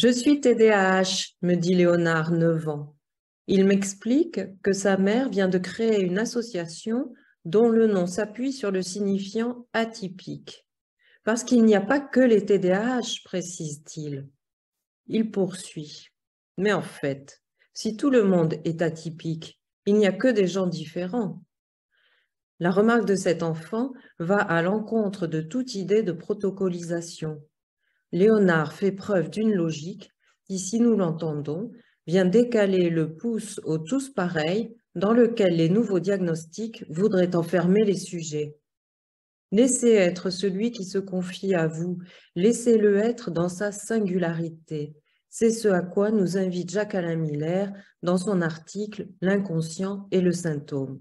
Je suis TDAH, me dit Léonard, 9 ans. Il m'explique que sa mère vient de créer une association dont le nom s'appuie sur le signifiant atypique. Parce qu'il n'y a pas que les TDAH, précise-t-il. Il poursuit. Mais en fait, si tout le monde est atypique, il n'y a que des gens différents. La remarque de cet enfant va à l'encontre de toute idée de protocolisation. Léonard fait preuve d'une logique qui, si nous l'entendons, vient décaler le pouce au tous pareil dans lequel les nouveaux diagnostics voudraient enfermer les sujets. Laissez être celui qui se confie à vous, laissez-le être dans sa singularité. C'est ce à quoi nous invite Jacques-Alain Miller dans son article « L'inconscient et le symptôme ».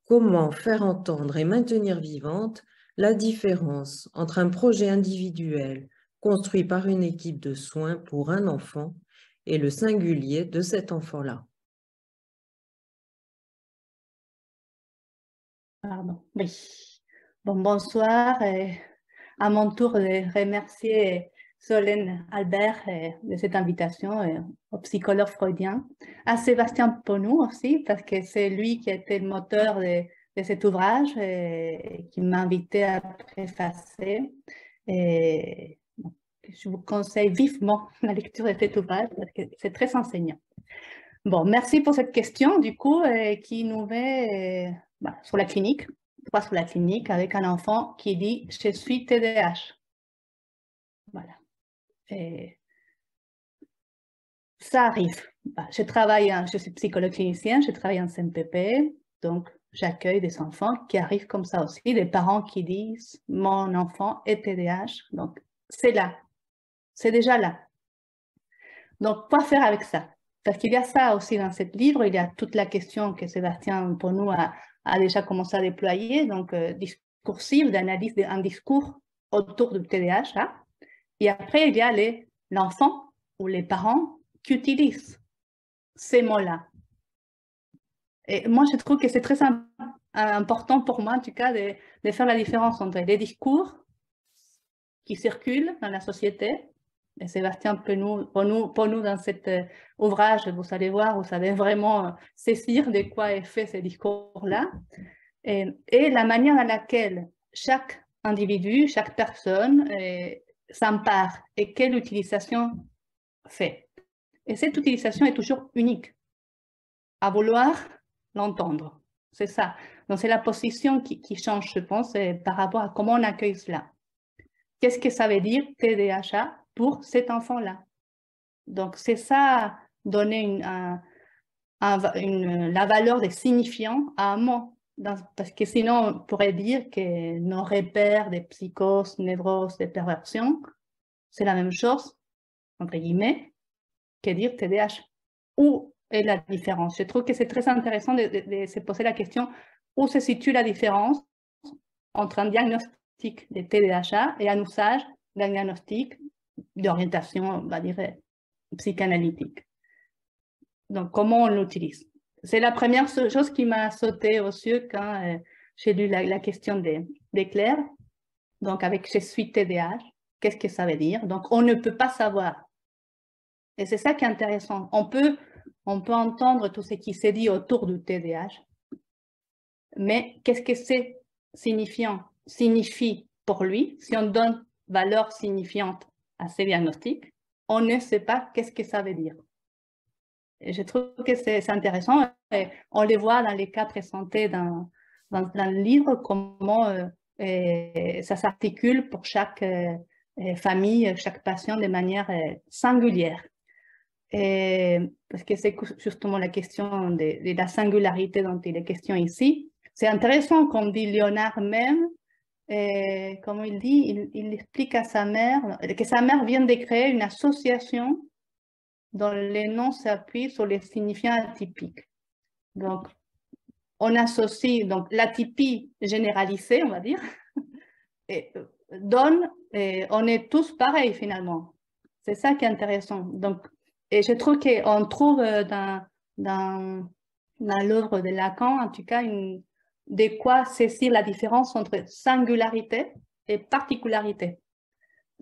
Comment faire entendre et maintenir vivante la différence entre un projet individuel construit par une équipe de soins pour un enfant et le singulier de cet enfant-là. Pardon, oui. Bon, bonsoir. À mon tour de remercier Solène Albert de cette invitation au psychologue freudien, à Sébastien Ponou aussi, parce que c'est lui qui a été le moteur de cet ouvrage et qui m'a invité à préfacer. Et je vous conseille vivement la lecture de cet ouvrage parce que c'est très enseignant. Bon, merci pour cette question, du coup, qui nous met sur la clinique, pas sur la clinique, avec un enfant qui dit « Je suis TDAH ». Voilà. Et ça arrive. Je suis psychologue clinicienne, je travaille en CMPP, donc j'accueille des enfants qui arrivent comme ça aussi, des parents qui disent « Mon enfant est TDAH ». Donc, c'est là. C'est déjà là. Donc, quoi faire avec ça? Parce qu'il y a ça aussi dans ce livre, il y a toute la question que Sébastien, pour nous, a déjà commencé à déployer, donc discursive, d'analyse d'un discours autour du TDAH. Hein? Et après, il y a l'enfant ou les parents qui utilisent ces mots-là. Et moi, je trouve que c'est très important pour moi, en tout cas, de faire la différence entre les discours qui circulent dans la société. Et Sébastien, pour nous dans cet ouvrage, vous allez voir, vous savez vraiment saisir de quoi est fait ces discours-là. Et la manière dans laquelle chaque individu, chaque personne s'empare et quelle utilisation fait. Et cette utilisation est toujours unique, à vouloir l'entendre. C'est ça. Donc c'est la position qui change, je pense, par rapport à comment on accueille cela. Qu'est-ce que ça veut dire TDAH pour cet enfant-là? Donc, c'est ça, donner la valeur des signifiants à un mot. Parce que sinon, on pourrait dire que nos repères des psychoses, névroses, des perversions, c'est la même chose, entre guillemets, que dire TDAH. Où est la différence? Je trouve que c'est très intéressant de se poser la question où se situe la différence entre un diagnostic de TDAH et un usage d'un diagnostic d'orientation, on va dire, psychanalytique. Donc, comment on l'utilise? C'est la première chose qui m'a sauté aux yeux quand j'ai lu la question de Claire. Donc, avec « je suis TDAH », qu'est-ce que ça veut dire? Donc, on ne peut pas savoir. Et c'est ça qui est intéressant. On peut entendre tout ce qui s'est dit autour du TDAH, mais qu'est-ce que c'est signifie pour lui? Si on donne valeur signifiante à ces diagnostics, on ne sait pas qu'est-ce que ça veut dire. Et je trouve que c'est intéressant. Et on les voit dans les cas présentés dans le livre, comment ça s'articule pour chaque famille, chaque patient de manière singulière. Parce que c'est justement la question de la singularité dont il est question ici. C'est intéressant, comme dit Léonard même, comme il dit, il explique à sa mère que sa mère vient de créer une association dont les noms s'appuient sur les signifiants atypiques. Donc, on associe donc l'atypie généralisée, on va dire, et on est tous pareils finalement. C'est ça qui est intéressant. Donc, et je trouve qu'on trouve dans l'œuvre de Lacan, en tout cas, de quoi saisir la différence entre singularité et particularité.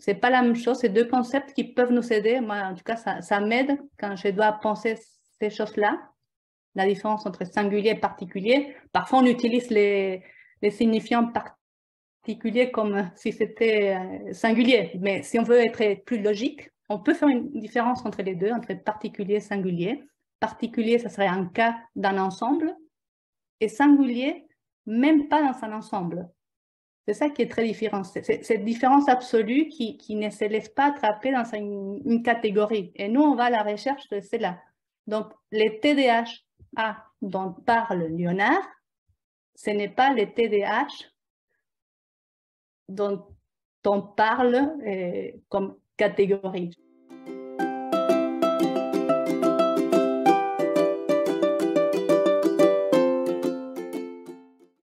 c'est pas la même chose. C'est deux concepts qui peuvent nous aider. Moi, en tout cas, ça m'aide quand je dois penser ces choses-là. La différence entre singulier et particulier. Parfois, on utilise les signifiants particuliers comme si c'était singulier. Mais si on veut être plus logique, on peut faire une différence entre les deux, entre particulier et singulier. Particulier, ça serait un cas d'un ensemble. Et singulier, même pas dans un ensemble. C'est ça qui est très différent. C'est cette différence absolue qui ne se laisse pas attraper dans une catégorie. Et nous, on va à la recherche de cela. Donc, les TDAH dont parle Léonard, ce n'est pas les TDAH dont on parle comme catégorie.